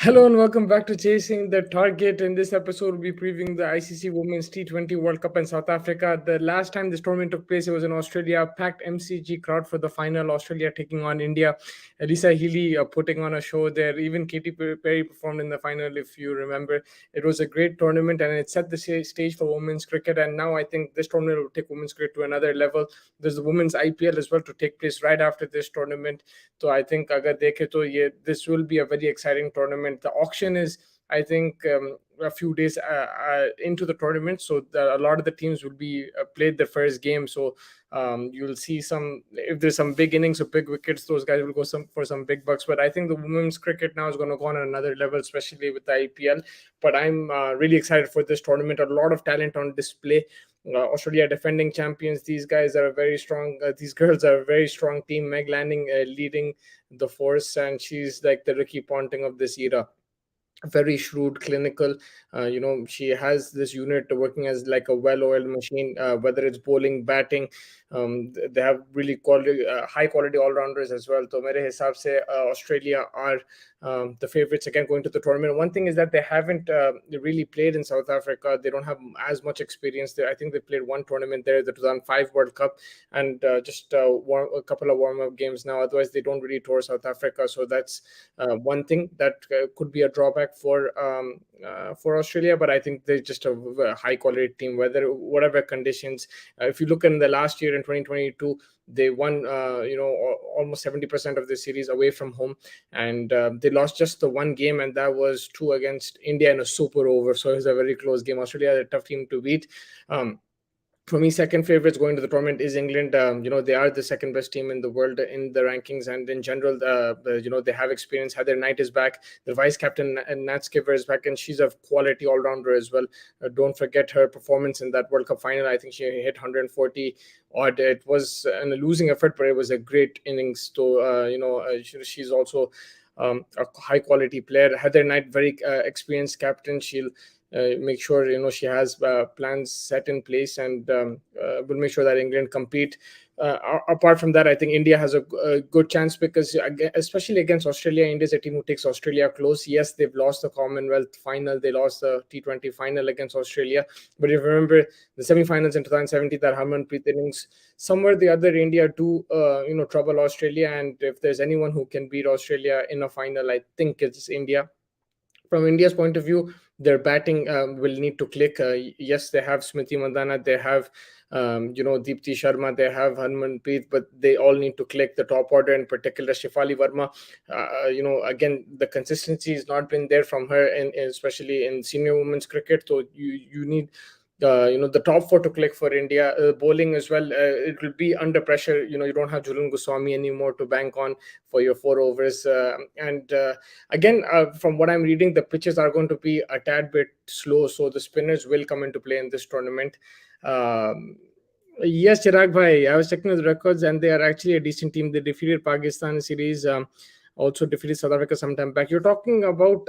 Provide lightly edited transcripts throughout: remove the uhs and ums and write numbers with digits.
Hello and welcome back to Chasing the Target. In this episode, we'll be previewing the ICC Women's T20 World Cup in South Africa. The last time this tournament took place, it was in Australia. Packed MCG crowd for the final. Australia taking on India. Lisa Healy putting on a show there. Even Katy Perry performed in the final, if you remember. It was a great tournament and it set the stage for women's cricket. And now I think this tournament will take women's cricket to another level. There's the women's IPL as well to take place right after this tournament. So I think agar dekhe to this will be a very exciting tournament. The auction is, I think, a few days into the tournament, so a lot of the teams will be played the first game. So you'll see if there's some big innings or big wickets, those guys will go for some big bucks. But I think the women's cricket now is going to go on another level, especially with the IPL. But I'm really excited for this tournament. A lot of talent on display. Australia defending champions. These guys are a very strong. These girls are a very strong team. Meg Lanning leading the force, and she's like the Ricky Ponting of this era. Very shrewd, clinical. She has this unit working as like a well-oiled machine. Whether it's bowling, batting, they have really high quality all-rounders as well. So mere hisab se Australia are the favorites again going to the tournament. One thing is that they haven't really played in South Africa. They don't have as much experience there. I think they played one tournament there, the 2005 World Cup, and just a couple of warm-up games now. Otherwise, they don't really tour South Africa. So that's one thing that could be a drawback for Australia. But I think they're just a high quality team, whatever conditions. If you look in the last year in 2022, they won almost 70% of the series away from home, and they lost just the one game, and that was 2 against India in a super over. So it was a very close game. Australia is a tough team to beat. For me, second favorites going to the tournament is England. They are the second best team in the world in the rankings, and in general, they have experience. Heather Knight is back. The vice captain Nat Skipper is back, and she's a quality all rounder as well. Don't forget her performance in that World Cup final. I think she hit 140 odd. It was a losing effort, but it was a great innings. So she's also a high quality player. Heather Knight, very experienced captain. She'll make sure she has plans set in place, and will make sure that England compete. Apart from that, I think India has a good chance because, especially against Australia, India is a team who takes Australia close. Yes, they've lost the Commonwealth final, they lost the T20 final against Australia, but if you remember the semi-finals in 2017, that Harmanpreet innings, somewhere or the other, India do trouble Australia, and if there's anyone who can beat Australia in a final, I think it's India. From India's point of view, their batting will need to click. Yes, they have Smriti Mandhana, they have Deepti Sharma, they have Harmanpreet, but they all need to click. The top order, in particular, Shefali Verma. Again, the consistency has not been there from her, especially in senior women's cricket. So you need the top four to click for India. Bowling as well, it will be under pressure. You don't have Julian Goswami anymore to bank on for your 4 overs. And again, from what I'm reading, the pitches are going to be a tad bit slow, so the spinners will come into play in this tournament. Yes, Chirag bhai, I was checking the records, and they are actually a decent team. They defeated Pakistan series. Also defeated South Africa some time back. You're talking about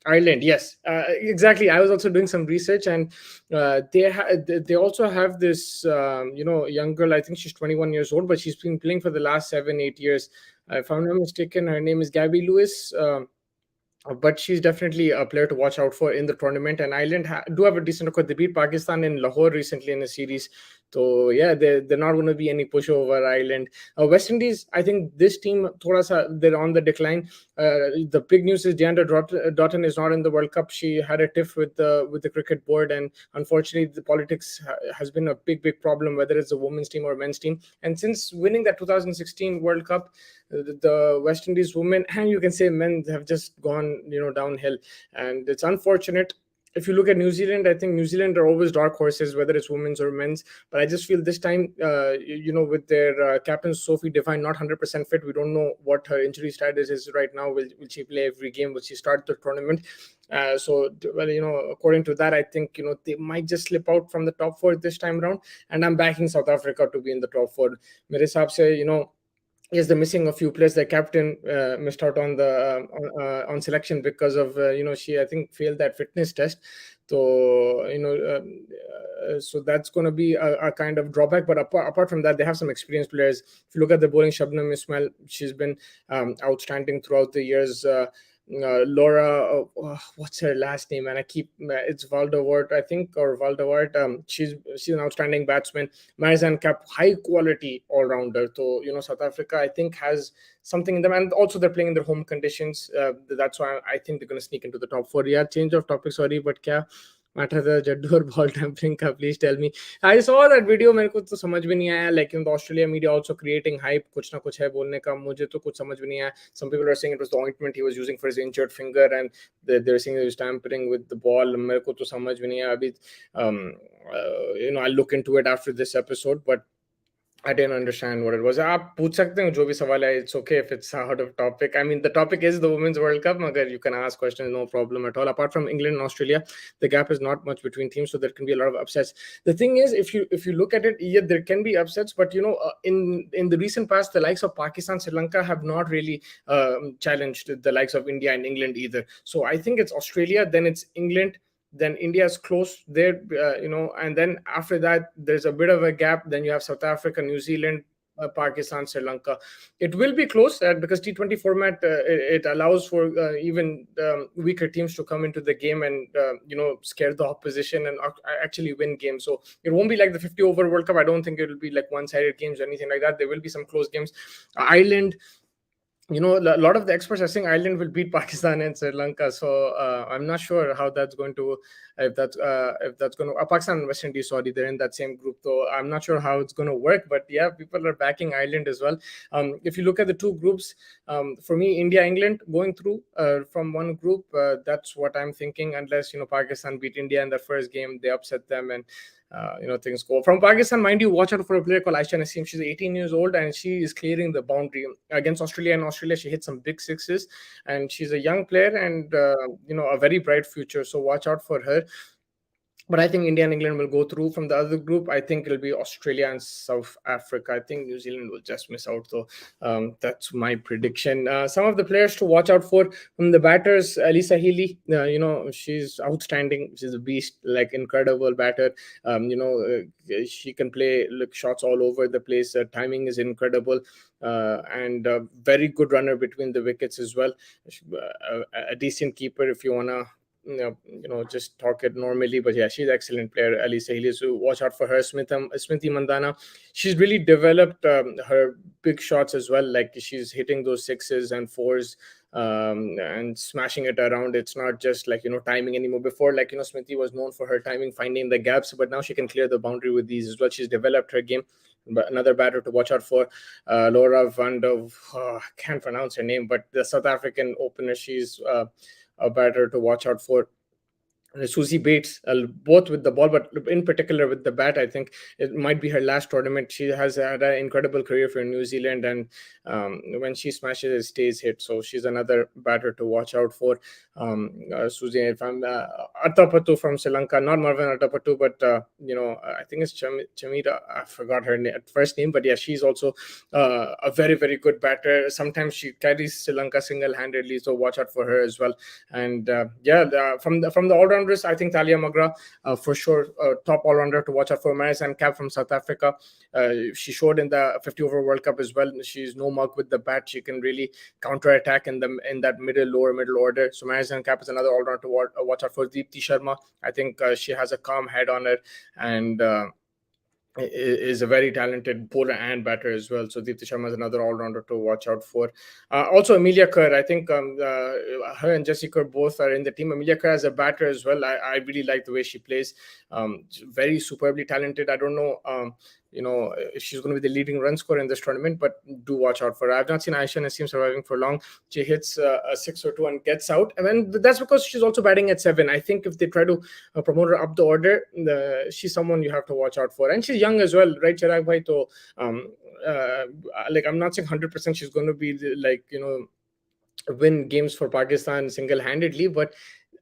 Ireland. Yes, exactly. I was also doing some research, and they also have this young girl. I think she's 21 years old, but she's been playing for the last 7-8 years. If I'm not mistaken, her name is Gabby Lewis. But she's definitely a player to watch out for in the tournament. And Ireland do have a decent record. They beat Pakistan in Lahore recently in a series. So yeah, they're not going to be any pushover Ireland. West Indies, I think this team, they're on the decline. The big news is Deandra Doughton is not in the World Cup. She had a tiff with the cricket board, and unfortunately, the politics has been a big problem, whether it's a women's team or a men's team. And since winning that 2016 World Cup, the West Indies women, and you can say men, have just gone downhill, and it's unfortunate. If you look at New Zealand, I think New Zealand are always dark horses, whether it's women's or men's. But I just feel this time, with their captain Sophie Devine not 100% fit, we don't know what her injury status is right now. Will she play every game? Will she start the tournament? According to that, I think they might just slip out from the top four this time around. And I'm backing South Africa to be in the top four. Mere hisab se, yes, they're missing a few players. The captain missed out on selection because of she, I think, failed that fitness test. So so that's going to be a kind of drawback. But apart from that, they have some experienced players. If you look at the bowling, Shabnam Ismail, she's been outstanding throughout the years. Laura, what's her last name? And I keep it's Valdewart, I think, or Valdewart. She's an outstanding batsman. Marizanne Cap, high quality all rounder. So South Africa, I think, has something in them, and also they're playing in their home conditions. That's why I think they're going to sneak into the top four. Yeah, change of topic, sorry, but क्या matter the Jaddu और ball tampering का, please tell me. I saw that video, मेरे को तो समझ भी नहीं आया, लेकिन the Australia media also creating hype, कुछ ना कुछ है बोलने का, मुझे तो कुछ समझ भी नहीं आया. Some people are saying it was the ointment he was using for his injured finger, and they're saying he was tampering with the ball. मेरे को तो समझ भी नहीं आया अभी. I'll look into it after this episode, but I didn't understand what it was. आप पूछ सकते हो जो भी सवाल है. It's okay if it's out of topic. I mean, the topic is the Women's World Cup. मगर you can ask questions, no problem at all. Apart from England and Australia, the gap is not much between teams, so there can be a lot of upsets. The thing is, if you look at it, yeah, there can be upsets, but in the recent past, the likes of Pakistan, Sri Lanka have not really challenged the likes of India and England either. So I think it's Australia, then it's England, then India is close there, and then after that, there's a bit of a gap. Then you have South Africa, New Zealand, Pakistan, Sri Lanka. It will be close because T20 format it allows for even weaker teams to come into the game and scare the opposition and actually win games. So it won't be like the 50 over World Cup. I don't think it will be like one-sided games or anything like that. There will be some close games. Ireland, a lot of the experts are saying Ireland will beat Pakistan and Sri Lanka. So I'm not sure how that's going to, if that's going to, Pakistan and West Indies, sorry, they're in that same group. So I'm not sure how it's going to work. But yeah, people are backing Ireland as well. If you look at the two groups, for me, India, England going through from one group, that's what I'm thinking. Unless Pakistan beat India in the first game, they upset them and things go. From Pakistan, mind you, watch out for a player called Aisha Naseem. She's 18 years old and she is clearing the boundary against Australia. In Australia, she hit some big sixes, and she's a young player and a very bright future. So watch out for her. But I think India and England will go through. From the other group, I think it'll be Australia and South Africa. I think New Zealand will just miss out, though. That's my prediction. Some of the players to watch out for from the batters: Elisa Healy. She's outstanding. She's a beast, like incredible batter. She can play shots all over the place. Her timing is incredible. And a very good runner between the wickets as well. A decent keeper if you wanna just talk it normally. But yeah, she's an excellent player, Ali Sahili. So watch out for her. Smriti Mandana, she's really developed her big shots as well. Like she's hitting those sixes and fours and smashing it around. It's not just like timing anymore. Before, like Smriti was known for her timing, finding the gaps, but now she can clear the boundary with these as well. She's developed her game. But another batter to watch out for, Laura van der, I can't pronounce her name, but the South African opener. She's a batter to watch out for. Susie Bates, both with the ball, but in particular with the bat. I think it might be her last tournament. She has had an incredible career for New Zealand, and when she smashes, it stays hit. So she's another batter to watch out for. Susie, Atapattu from Sri Lanka, not Marvin Atapattu, but I think it's Chamira. I forgot her first name, but yeah, she's also a very, very good batter. Sometimes she carries Sri Lanka single-handedly, so watch out for her as well. And from the all-round, I think Talia Magra, for sure, top all-rounder to watch out for. Marizanne Cap from South Africa. She showed in the 50 over World Cup as well. She's no mug with the bat. She can really counter-attack in that lower middle order. So Marizanne Cap is another all-rounder to watch out for. Deepti Sharma, I think she has a calm head on her and is a very talented bowler and batter as well. So Deepti Sharma is another all-rounder to watch out for. Also Amelia Kerr, I think her and Jessie Kerr both are in the team. Amelia Kerr as a batter as well. I really like the way she plays. Very superbly talented. I don't know if she's going to be the leading run scorer in this tournament, but do watch out for her. I've not seen Aisha Naseem surviving for long. She hits a 6 or 2 and gets out. And then that's because she's also batting at 7. I think if they try to promote her up the order, she's someone you have to watch out for. And she's young as well, right, Chirag bhai? So, I'm not saying 100% she's going to be win games for Pakistan single-handedly, but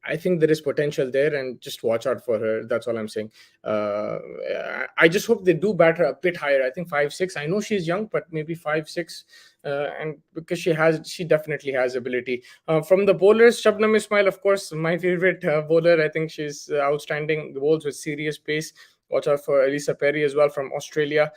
I think there is potential there, and just watch out for her. That's all I'm saying. I just hope they do bat her a bit higher. I think 5'6". I know she's young, but maybe 5'6", and because she definitely has ability. From the bowlers, Shabnam Ismail, of course, my favorite bowler. I think she's outstanding. The bowls with serious pace. Watch out for Elisa Perry as well from Australia.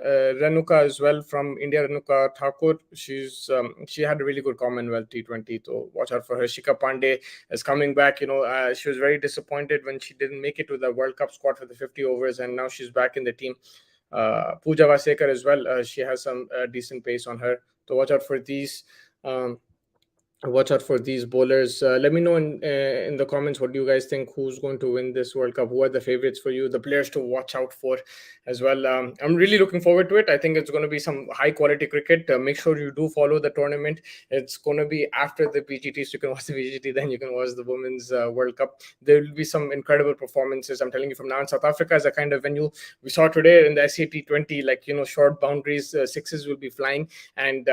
Renuka as well from India, Renuka Thakur. She had a really good Commonwealth T20, so watch out for her. Shika Pandey is coming back. She was very disappointed when she didn't make it to the World Cup squad for the 50 overs, and now she's back in the team. Pooja Vasekar as well. She has some decent pace on her. So watch out for these. Watch out for these bowlers. Let me know in the comments what do you guys think. Who's going to win this World Cup? Who are the favorites for you? The players to watch out for as well. I'm really looking forward to it. I think it's going to be some high quality cricket. Make sure you do follow the tournament. It's going to be after the BGT, so you can watch the BGT, then you can watch the Women's World Cup. There will be some incredible performances. I'm telling you from now on. South Africa is a kind of venue we saw today in the SAT20, like short boundaries, sixes will be flying, and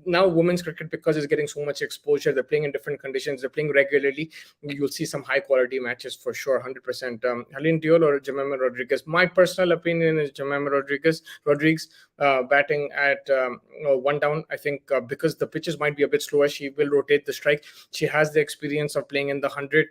now women's cricket, because it's getting so much exposure, they're playing in different conditions, they're playing regularly, you'll see some high quality matches for sure, 100%. Helene Diol or Jemima Rodriguez? My personal opinion is Jemima Rodriguez batting at one down. I think because the pitches might be a bit slower, she will rotate the strike. She has the experience of playing in the 100.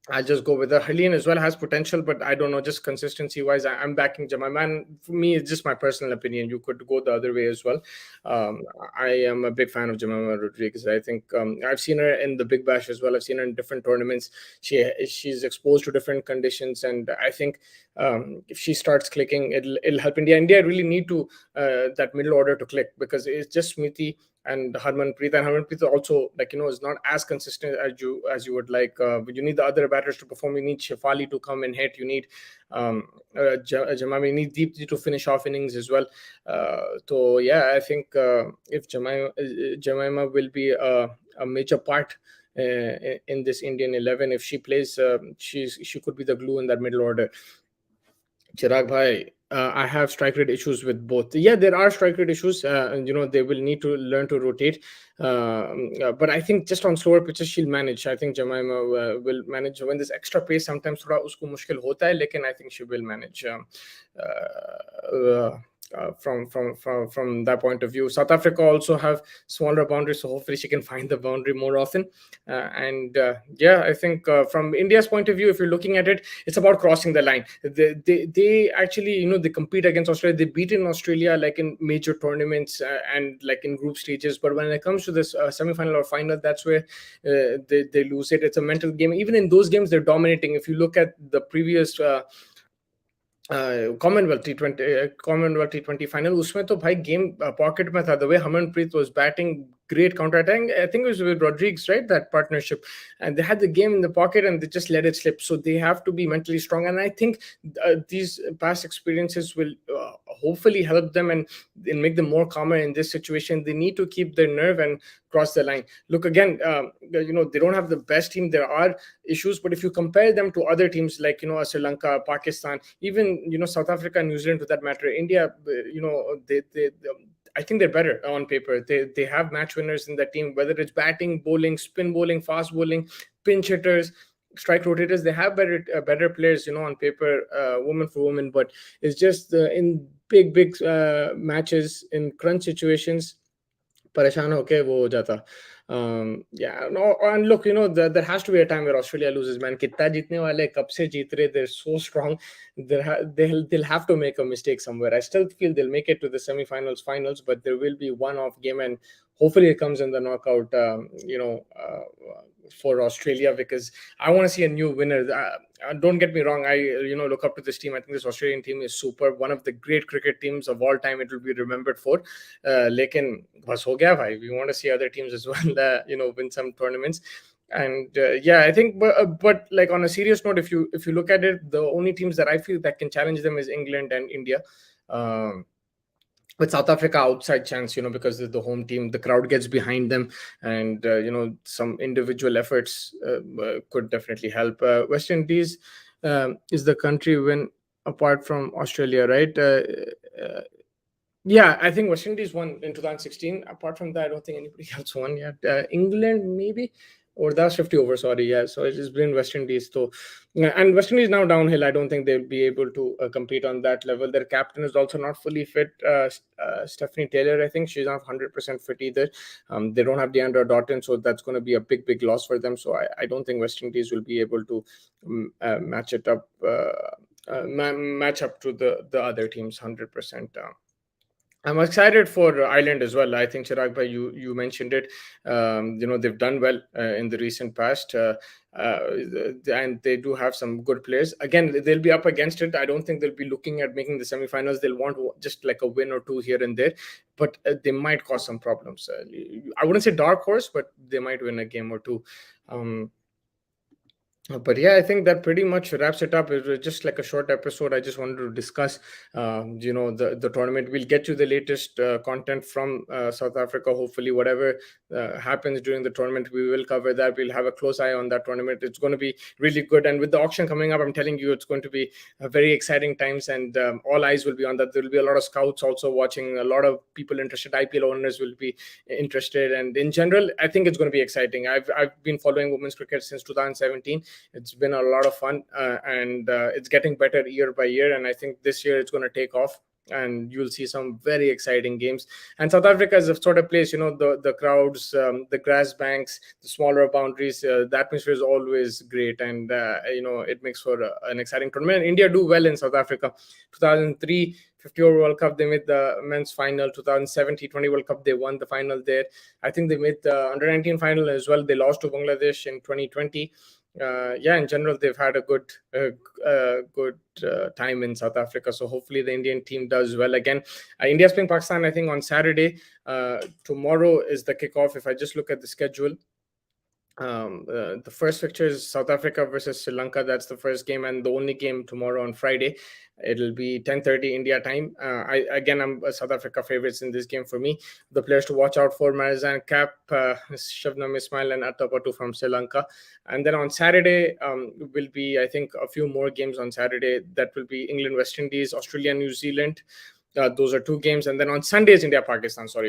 I'll just go with her. Helene as well has potential, but I don't know, just consistency wise, I'm backing Jemima. And for me, it's just my personal opinion. You could go the other way as well. I am a big fan of Jemima Rodriguez. I think I've seen her in the Big Bash as well. I've seen her in different tournaments. She's exposed to different conditions, and I think if she starts clicking, it'll help India. India really need to that middle order to click, because it's just Smriti and Harmanpreet, and Harmanpreet also, is not as consistent as you would like. But you need the other batters to perform. You need Shefali to come and hit. You need Jemima. You need Deepti to finish off innings as well. So yeah, I think if Jemima will be a major part in this Indian 11. If she plays, she could be the glue in that middle order. Chirag bhai, I have strike rate issues with both. Yeah, there are strike rate issues. And they will need to learn to rotate. But I think just on slower pitches, she'll manage. I think Jemima will manage. When there's extra pace, sometimes thoda usko mushkil hota hai, lekin I think she will manage. From that point of view, South Africa also have smaller boundaries, so hopefully she can find the boundary more often. And yeah, I think from India's point of view, if you're looking at it, it's about crossing the line. They actually, they compete against Australia. They beat in Australia like in major tournaments and like in group stages. But when it comes to this semi-final or final, that's where they lose it. It's a mental game. Even in those games, they're dominating. If you look at the previous Commonwealth T20 final, उसमें तो भाई game pocket में था. The way Harmanpreet was batting, great counter attacking. I think it was with Rodriguez, right? That partnership, and they had the game in the pocket and they just let it slip. So they have to be mentally strong, and I think these past experiences will hopefully help them and make them more calmer in this situation. They need to keep their nerve and cross the line. Look again, they don't have the best team. There are issues, but if you compare them to other teams like Sri Lanka, Pakistan, even South Africa, New Zealand, to that matter, India, they I think they're better on paper. They have match winners in the team, whether it's batting, bowling, spin bowling, fast bowling, pinch hitters, strike rotators. They have better players, on paper, woman for woman. But it's just in big matches, in crunch situations, परेशान होके वो हो जाता. Yeah, no, and look, there has to be a time where Australia loses, man. कितना जीतने वाले, कब से जीत रहे, they're so strong. They'll have to make a mistake somewhere. I still feel they'll make it to the semi-finals, finals, but there will be one off game, and hopefully it comes in the knockout. For Australia, because I want to see a new winner. Don't get me wrong, I look up to this team. I think this Australian team is super, one of the great cricket teams of all time. It will be remembered for. Lekin bas ho gaya bhai. We want to see other teams as well, win some tournaments. And yeah, I think, but like on a serious note, if you look at it, the only teams that I feel that can challenge them is England and India. With South Africa, outside chance, because the home team, the crowd gets behind them, and some individual efforts could definitely help. West Indies is the country when apart from Australia, right? Yeah, I think West Indies won in 2016. Apart from that, I don't think anybody else won yet. England maybe, or that's 50 over. Sorry, yeah. So it's been West Indies. So, and West Indies now downhill. I don't think they'll be able to compete on that level. Their captain is also not fully fit. Stephanie Taylor, I think she's not 100% fit either. They don't have Deandra Doughton, so that's going to be a big loss for them. So I don't think West Indies will be able to match it up match up to the other teams 100%. I'm excited for Ireland as well. I think Chirag bhai, you mentioned it. They've done well in the recent past, and they do have some good players. Again, they'll be up against it. I don't think they'll be looking at making the semifinals. They'll want just like a win or two here and there, but they might cause some problems. I wouldn't say dark horse, but they might win a game or two. But yeah, I think that pretty much wraps it up. It was just like a short episode. I just wanted to discuss, the tournament. We'll get you the latest content from South Africa. Hopefully, whatever happens during the tournament, we will cover that. We'll have a close eye on that tournament. It's going to be really good. And with the auction coming up, I'm telling you, it's going to be very exciting times, and all eyes will be on that. There will be a lot of scouts also watching. A lot of people interested. IPL owners will be interested, and in general, I think it's going to be exciting. I've been following women's cricket since 2017. It's been a lot of fun, and it's getting better year by year. And I think this year it's going to take off, and you'll see some very exciting games. And South Africa is a sort of place, the crowds, the grass banks, the smaller boundaries, the atmosphere is always great, and it makes for an exciting tournament. And India do well in South Africa. 2003 50-over World Cup, they made the men's final. 2007 T20 World Cup, they won the final there. I think they made the under 19 final as well. They lost to Bangladesh in 2020. In general, they've had a good time in South Africa. So hopefully the Indian team does well again. India's playing Pakistan, I think, on Saturday. Tomorrow is the kickoff. If I just look at the schedule, the first fixture is South Africa versus Sri Lanka. That's the first game, and the only game tomorrow on Friday. It'll be 10:30 India time. I'm South Africa favorites in this game for me. The players to watch out for: Marizanne Kapp, Shabnam Ismail, and Attappattu from Sri Lanka. And then on Saturday will be, I think, a few more games on Saturday. That will be England, West Indies, Australia, New Zealand. Those are two games. And then on Sunday is India Pakistan. So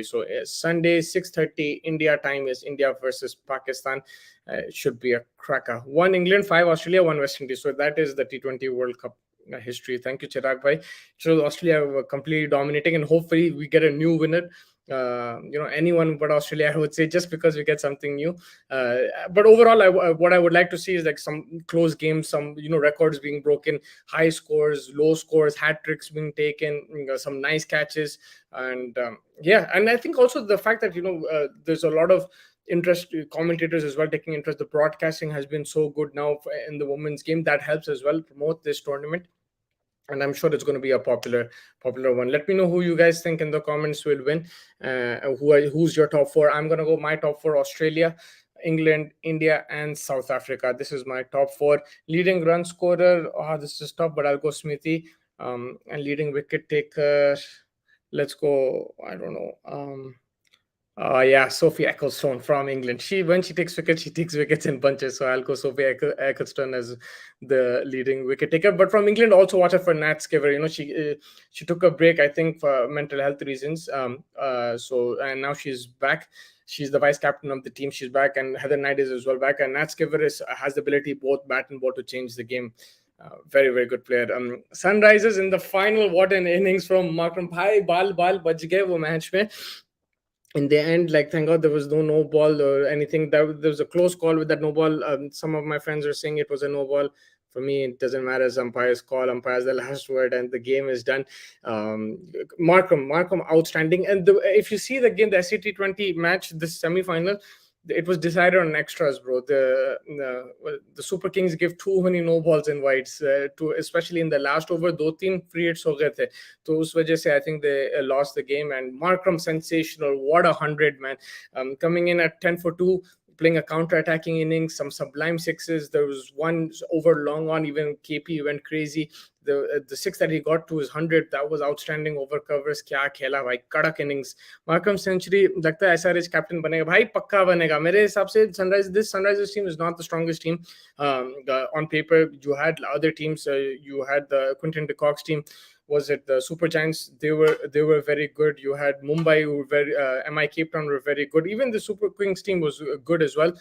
Sunday 6:30 India time is India versus Pakistan. It should be a cracker. 1 England, 5 Australia, 1 West Indies. So that is the T20 World Cup history. Thank you, Chirag bhai. So Australia were completely dominating, and hopefully we get a new winner. Anyone but Australia, I would say, just because we get something new. But overall, what I would like to see is like some close games, some records being broken, high scores, low scores, hat tricks being taken, some nice catches, and and I think also the fact that there's a lot of interest, commentators as well taking interest. The broadcasting has been so good now in the women's game. That helps as well promote this tournament, and I'm sure it's going to be a popular one. Let me know who you guys think in the comments will win. Who's your top 4? I'm going to go my top 4: Australia, England, India, and South Africa. This is my top 4. Leading run scorer, this is tough, but I'll go Smithy. And leading wicket taker, let's go, I don't know, Sophie Ecclestone from England. When she takes wickets in bunches. So I'll go Sophie Ecclestone as the leading wicket taker. But from England, also watch out for Nat Skiver. She took a break, I think, for mental health reasons. And now she's back. She's the vice captain of the team. She's back, and Heather Knight is as well back. And Nat Skiver has the ability, both bat and ball, to change the game. Very, very good player. Sunrisers in the final. What an innings from Markram. Bhai, bal baj gaye wo match mein. In the end, thank God there was no ball or anything. There was a close call with that no ball. Some of my friends are saying it was a no ball. For me, it doesn't matter. Umpires call. Umpires the last word, and the game is done. Markram, outstanding. And if you see the game, the SC20 match, this semi-final, it was decided on extras, bro. The Super Kings give too many no balls and wides, especially in the last over. 2-3 free hits ho gaye the. So us wajah se I think they lost the game. And Markram, sensational. What 100, man. Coming in at 10 for 2, playing a counter-attacking innings, some sublime sixes. There was one over long on, even KP went crazy. The 6 that he got to his 100, that was outstanding over covers. Kya khela bhai, kadak innings. Markram century, lagta hai SRH captain banega bhai, pakka banega. Mere hisab se this Sunrisers team is not the strongest team. On paper, you had other teams. You had the Quinton de Kock's team. Was it the Super Giants? They were very good. You had Mumbai, who were very MI Cape Town were very good. Even the Super Kings team was good as well.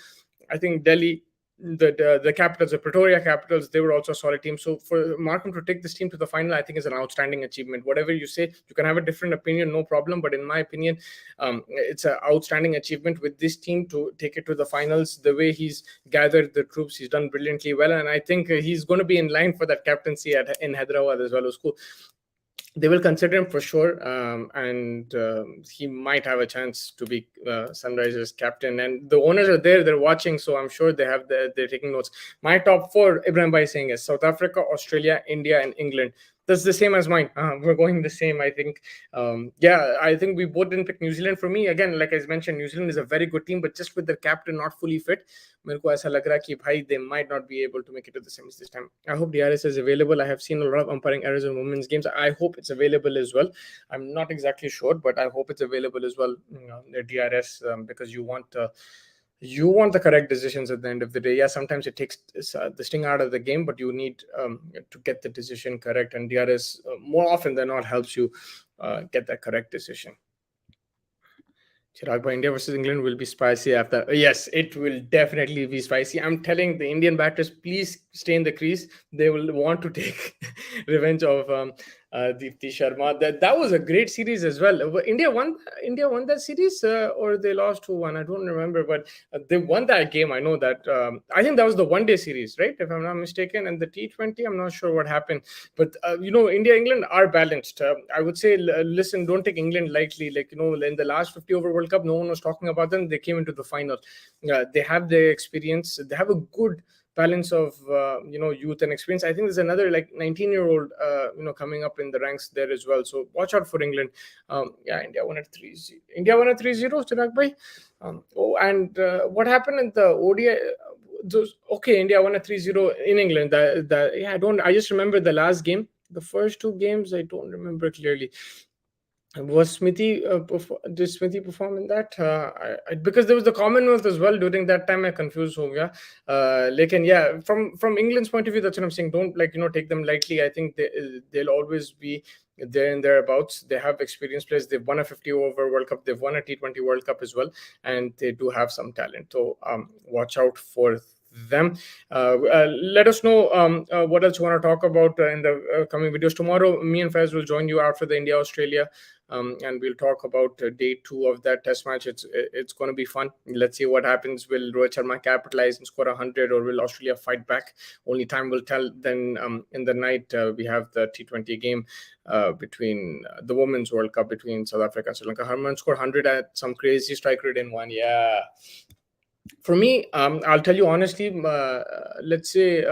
I think Delhi the Capitals, the Pretoria Capitals, they were also a solid team. So for Markham to take this team to the final, I think is an outstanding achievement. Whatever you say, you can have a different opinion, no problem. But in my opinion, it's an outstanding achievement with this team to take it to the finals. The way he's gathered the troops, he's done brilliantly well, and I think he's going to be in line for that captaincy in Hyderabad as well. Usko they will consider him for sure, and he might have a chance to be Sunrisers captain. And the owners are there; they're watching, so I'm sure they're taking notes. My top four, Ibrahim Bhai saying, is South Africa, Australia, India, and England. That's the same as mine. We're going the same, I think. Yeah, I think we both didn't pick New Zealand. For me, again, like I mentioned, New Zealand is a very good team, but just with their captain not fully fit, मेरे को ऐसा लग रहा है कि भाई they might not be able to make it to the semis this time. I hope DRS is available. I have seen a lot of umpiring errors in women's games. I hope it's available as well. I'm not exactly sure, but I hope it's available as well. The DRS, because you want the correct decisions at the end of the day. Yeah, sometimes it takes the sting out of the game, but you need to get the decision correct, and DRS more often than not helps you get that correct decision. Chirag, India versus England will be spicy after. Yes, it will definitely be spicy. I'm telling the Indian batters, please stay in the crease. They will want to take revenge of Deepti Sharma. That was a great series as well. India won that series, or they lost 2-1. I don't remember, but they won that game. I know that. I think that was the one-day series, right? If I'm not mistaken. And the T20, I'm not sure what happened. But India, England are balanced. I would say, listen, don't take England lightly. Like in the last 50 over World Cup, no one was talking about them. They came into the final. They have their experience. They have a good balance of youth and experience. I think there's another like 19-year-old coming up in the ranks there as well. So watch out for England. India won at 3-0. India won at 3-0, Chirag bhai. And what happened in the ODI? India won at 3-0 in England. I just remember the last game. The first two games, I don't remember clearly. Was Smithy did Smithy perform in that? Because there was the Commonwealth as well during that time. I confused ho gaya. Yeah, from England's point of view, that's what I'm saying. Don't take them lightly. I think they'll always be there and thereabouts. They have experienced players. They've won a 50 over World Cup. They've won a T20 World Cup as well, and they do have some talent. So watch out for them. Let us know what else you want to talk about in the coming videos. Tomorrow, me and Faiz will join you out for the India-Australia, and we'll talk about day 2 of that test match. It's going to be fun. Let's see what happens. Will Rohit Sharma capitalize and score 100, or will Australia fight back? Only time will tell. Then in the night, we have the T20 game between the Women's World Cup between South Africa and Sri Lanka. Harman scored 100 at some crazy strike rate in one. Yeah. For me, I'll tell you honestly, let's say,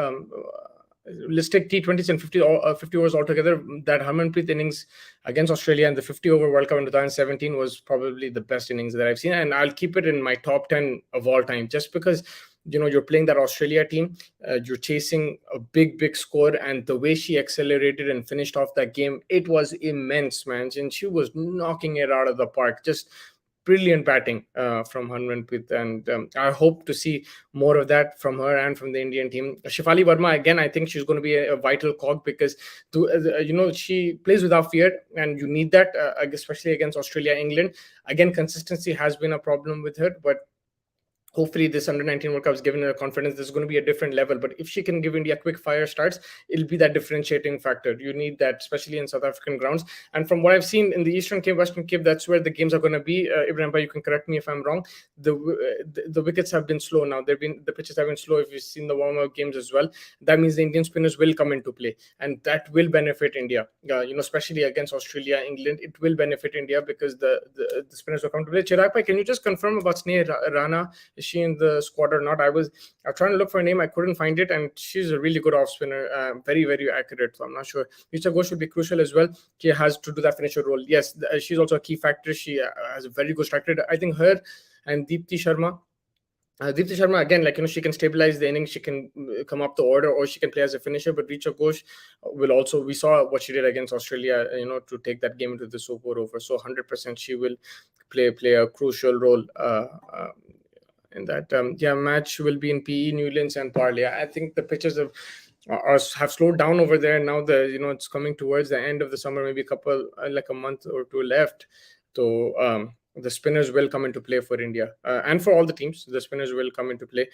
let's take T20s and 50 overs altogether. That Harmanpreet innings against Australia and the 50 over World Cup in 2017 was probably the best innings that I've seen. And I'll keep it in my top 10 of all time, just because, you're playing that Australia team, you're chasing a big score, and the way she accelerated and finished off that game, it was immense, man. And she was knocking it out of the park. Just brilliant batting from Harmanpreet, and I hope to see more of that from her and from the Indian team. Shefali Verma, again, I think she's going to be a vital cog, because she plays without fear, and you need that, especially against Australia, England. Again, consistency has been a problem with her, but hopefully this under-19 World Cup has given her confidence. There's going to be a different level, but if she can give India quick fire starts, it'll be that differentiating factor. You need that, especially in South African grounds. And from what I've seen in the Eastern Cape, Western Cape, that's where the games are going to be. Ibrahim, you can correct me if I'm wrong. The wickets have been slow now. The pitches have been slow. If you've seen the warm-up games as well, that means the Indian spinners will come into play, and that will benefit India. Especially against Australia, England, it will benefit India because the spinners will come to play. Chirag bhai, can you just confirm about Sneh Rana? Is she in the squad or not? I was trying to look for a name. I couldn't find it, and she's a really good off spinner, very accurate. So I'm not sure. Richa Ghosh should be crucial as well. She has to do that finisher role. Yes, she's also a key factor. She has a very good strike rate. I think her and Deepti Sharma, again, she can stabilize the innings. She can come up the order, or she can play as a finisher. But Richa Ghosh will also, we saw what she did against Australia, to take that game into the super over. So 100% she will play a crucial role in that. Match will be in PE, Newlands, and Parley. I think the pitches have slowed down over there now. It's coming towards the end of the summer, maybe a month or two left. So the spinners will come into play for India, and for all the teams. The spinners will come into play.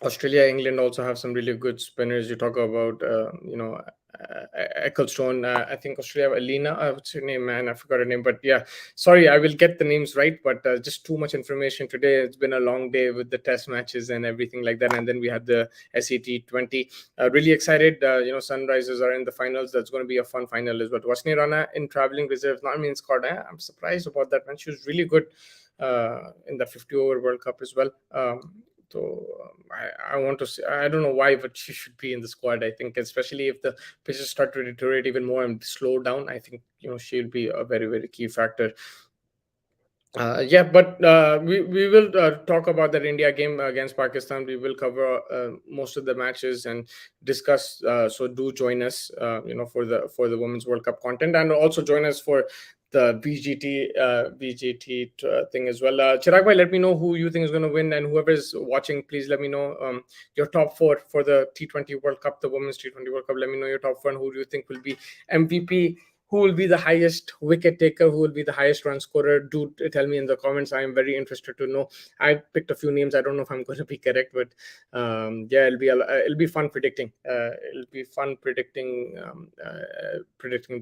Australia, England also have some really good spinners. You talk about, Ecclestone. I think Australia have Alina. What's her name, man? I forgot her name. But yeah, sorry, I will get the names right. But just too much information today. It's been a long day with the test matches and everything like that. And then we had the SET20. Really excited. Sunrisers are in the finals. That's going to be a fun final as well. Wasni Rana in traveling reserve, not in squad. I'm surprised about that, man. She was really good in the 50 over World Cup as well. I want to say, I don't know why, but she should be in the squad. I think, especially if the pitches start to deteriorate even more and slow down, I think she'll be a very very key factor. Yeah, but we will talk about that India game against Pakistan. We will cover most of the matches and discuss. So do join us, for the Women's World Cup content, and also join us for the BGT thing as well. Chirag bhai, let me know who you think is going to win, and whoever is watching, please let me know your top four for the T20 World Cup, the Women's T20 World Cup. Let me know your top four and who do you think will be MVP, who will be the highest wicket taker, who will be the highest run scorer. Do tell me in the comments. I am very interested to know. I picked a few names. I don't know if I'm going to be correct, but yeah, it'll be fun predicting. It'll be fun predicting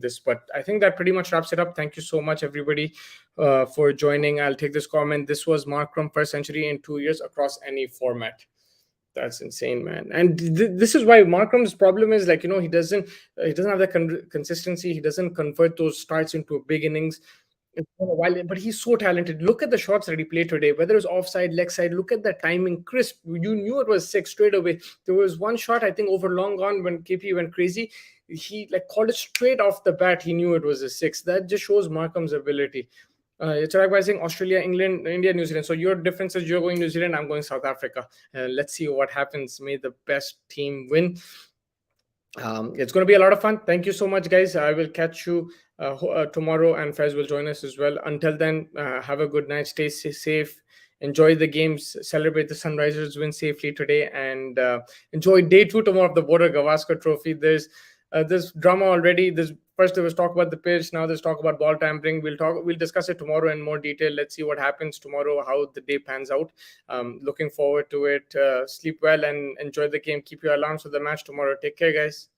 this. But I think that pretty much wraps it up. Thank you so much, everybody, for joining. I'll take this comment. This was Markram first century in 2 years across any format. That's insane, man. And this is why Markram's problem is, like, he doesn't have that consistency. He doesn't convert those starts into big innings. It's been a while, but he's so talented. Look at the shots that he played today, whether it was offside, leg side. Look at the timing, crisp. You knew it was six straight away. There was one shot, I think, over long on when KP went crazy. He like called it straight off the bat. He knew it was a six. That just shows Markram's ability. It's like by saying Australia, England, India, New Zealand. So your difference is you're going New Zealand, I'm going South Africa. Let's see what happens. May the best team win. It's going to be a lot of fun. Thank you so much, guys. I will catch you tomorrow, and Fez will join us as well. Until then, have a good night. Stay safe. Enjoy the games. Celebrate the Sunrisers win safely today, and enjoy day 2 tomorrow of the Border Gavaskar Trophy. There's drama already. First there was talk about the pitch. Now there's talk about ball tampering. We'll discuss it tomorrow in more detail. Let's see what happens tomorrow, how the day pans out. Looking forward to it. Sleep well and enjoy the game. Keep your alarms for the match tomorrow. Take care, guys.